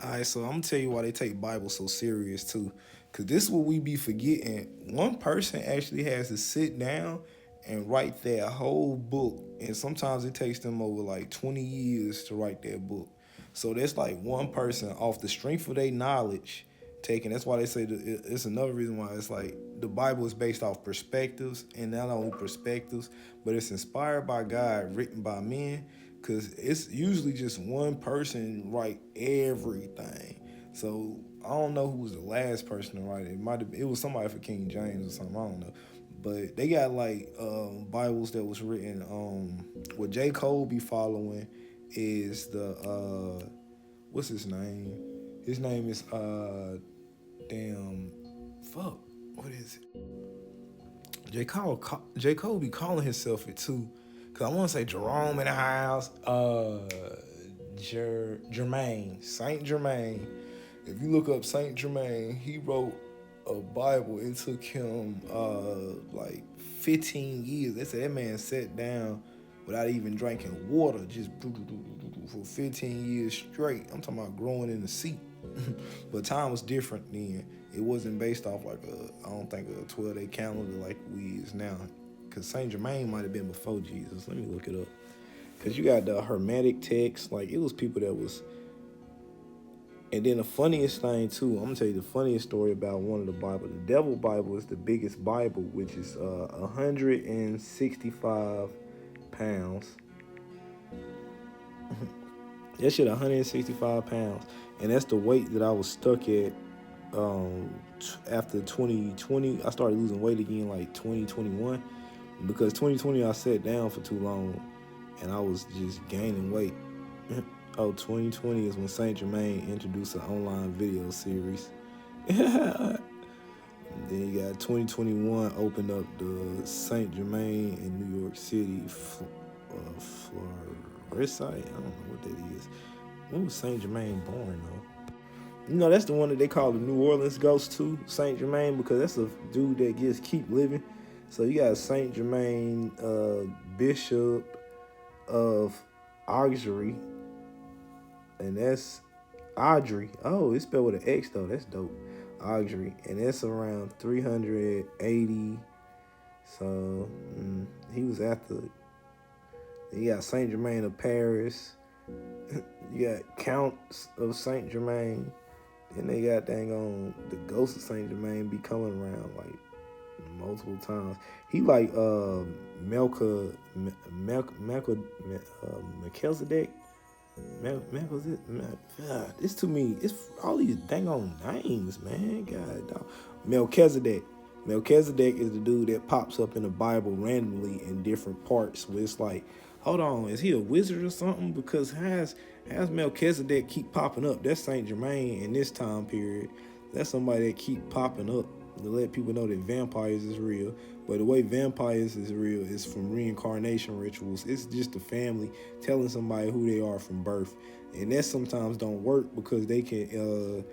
All right, so I'm gonna tell you why they take Bible so serious too, cause this is what we be forgetting. One person actually has to sit down and write that whole book, and sometimes it takes them over like 20 years to write that book. So that's like one person off the strength of their knowledge taken. That's why they say it's another reason why it's like the Bible is based off perspectives, and not only perspectives, but it's inspired by God, written by men, because it's usually just one person write everything. So I don't know who was the last person to write it. It was somebody for King James or something. I don't know. But they got like Bibles that was written. What J Cole be following is the what's his name? His name is damn fuck. What is it? J Cole be calling himself it too. Cause I want to say Jerome in the house. Jermaine, Saint Germain. If you look up Saint Germain, he wrote a Bible. It took him like 15 years. They said that man sat down without even drinking water, just for 15 years straight. I'm talking about growing in the seat. But time was different then. It wasn't based off like I don't think a 12-day calendar like we is now. Cause Saint Germain might have been before Jesus. Let me look it up. Cause you got the Hermetic text. Like it was people that was. And then the funniest thing too, I'm gonna tell you the funniest story about one of the Bible. The Devil Bible is the biggest Bible, which is 165 pounds. That shit 165 pounds, and that's the weight that I was stuck at after 2020. I started losing weight again like 2021 because 2020 I sat down for too long, and I was just gaining weight. Oh, 2020 is when Saint Germain introduced an online video series. Then you got 2021 opened up the Saint Germain in New York City, Florissant. I don't know what that is. When was Saint Germain born though? You know, that's the one that they call the New Orleans ghost too, Saint Germain, because that's a dude that just keep living. So you got Saint Germain, Bishop of Auxerre, and that's Audrey. Oh, it's spelled with an X though. That's dope. Audrey, and that's around 380. So he was after. You got Saint Germain of Paris. You got Counts of Saint Germain. And they got dang on the ghost of Saint Germain be coming around like multiple times. He like Melchizedek. It's too many. It's all these dang on names, man. God, dog. Melchizedek. Melchizedek is the dude that pops up in the Bible randomly in different parts. Where it's like, hold on, is he a wizard or something? Because has Melchizedek keep popping up? That's Saint Germain in this time period. That's somebody that keep popping up to let people know that vampires is real. But the way vampires is real is from reincarnation rituals. It's just the family telling somebody who they are from birth. And that sometimes don't work because they can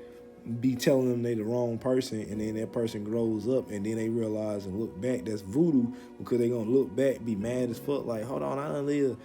be telling them they the wrong person, and then that person grows up and then they realize and look back, that's voodoo, because they gonna look back, be mad as fuck, like, hold on, I done lived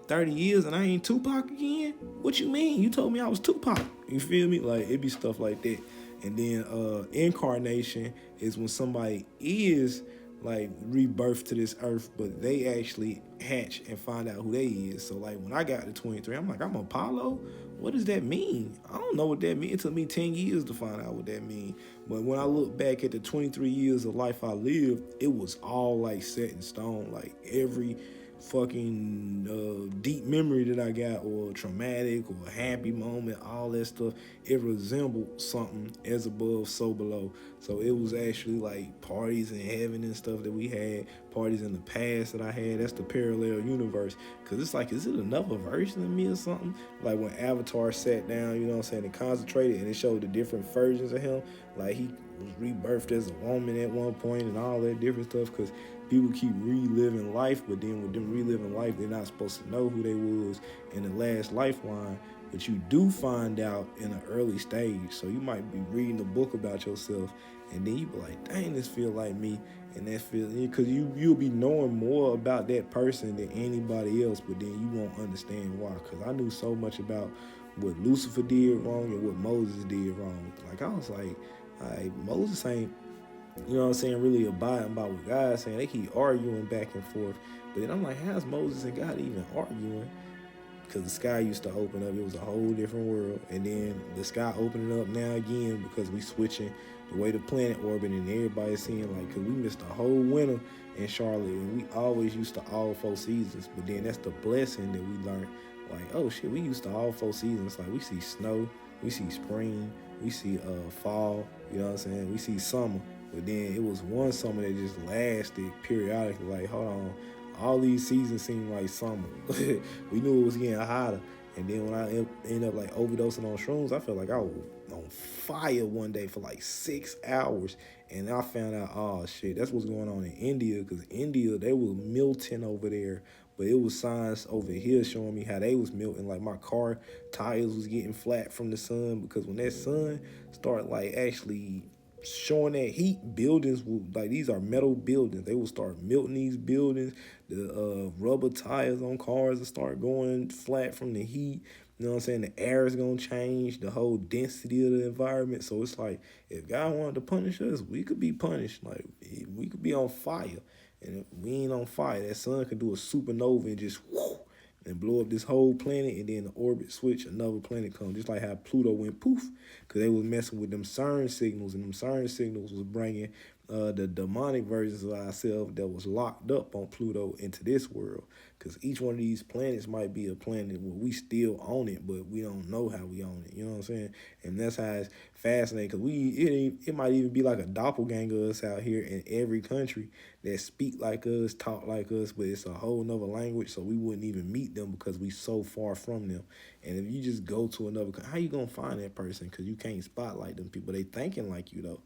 30 years and I ain't Tupac again? What you mean? You told me I was Tupac. You feel me? Like, it be stuff like that. And then incarnation is when somebody is like rebirthed to this earth, but they actually hatch and find out who they is. So like when I got to 23, I'm like, I'm Apollo? What does that mean? I don't know what that means. It took me 10 years to find out what that means. But when I look back at the 23 years of life I lived, it was all like set in stone. Like every fucking deep memory that I got, or traumatic or happy moment, all that stuff, it resembled something as above, so below. So it was actually like parties in heaven and stuff that we had, parties in the past that I had. That's the parallel universe. Cause it's like, is it another version of me or something? Like when Avatar sat down, you know what I'm saying, and concentrated, and it showed the different versions of him. Like he was rebirthed as a woman at one point and all that different stuff. Cause people keep reliving life, but then with them reliving life, they're not supposed to know who they was in the last lifeline. But you do find out in an early stage. So you might be reading a book about yourself, and then you be like, dang, this feel like me. And that feel, because you'll be knowing more about that person than anybody else, but then you won't understand why. Because I knew so much about what Lucifer did wrong and what Moses did wrong. Like I was like Moses ain't, you know what I'm saying, really abiding by what God's saying. They keep arguing back and forth. But then I'm like, how's Moses and God even arguing? Because the sky used to open up. It was a whole different world. And then the sky opening up now again because we switching the way the planet orbiting and everybody's seeing like, because we missed a whole winter in Charlotte and we always used to all 4 seasons. But then that's the blessing that we learned. Like, oh shit, we used to all 4 seasons. Like we see snow, we see spring, we see fall, you know what I'm saying? We see summer. But then it was one summer that just lasted periodically. Like, hold on, all these seasons seem like summer. We knew it was getting hotter. And then when I ended up like overdosing on shrooms, I felt like I was on fire one day for like 6 hours. And I found out, oh shit, that's what's going on in India. Because India, they was melting over there. But it was signs over here showing me how they was melting. Like my car tires was getting flat from the sun. Because when that sun started like actually showing that heat, buildings will, like, these are metal buildings, they will start melting these buildings. The rubber tires on cars will start going flat from the heat. You know what I'm saying? The air is gonna change, the whole density of the environment. So it's like, if God wanted to punish us, we could be punished. Like we could be on fire, and if we ain't on fire, that sun could do a supernova and just whoo, and blow up this whole planet, and then the orbit switch, another planet come, just like how Pluto went poof, because they was messing with them CERN signals, and them CERN signals was bringing the demonic versions of ourselves that was locked up on Pluto into this world. Because each one of these planets might be a planet where we still own it, but we don't know how we own it. You know what I'm saying? And that's how it's fascinating. Because it might even be like a doppelganger of us out here in every country that speak like us, talk like us, but it's a whole nother language, so we wouldn't even meet them because we so far from them. And if you just go to another, how you gonna find that person? Because you can't spotlight them people. They thinking like you though.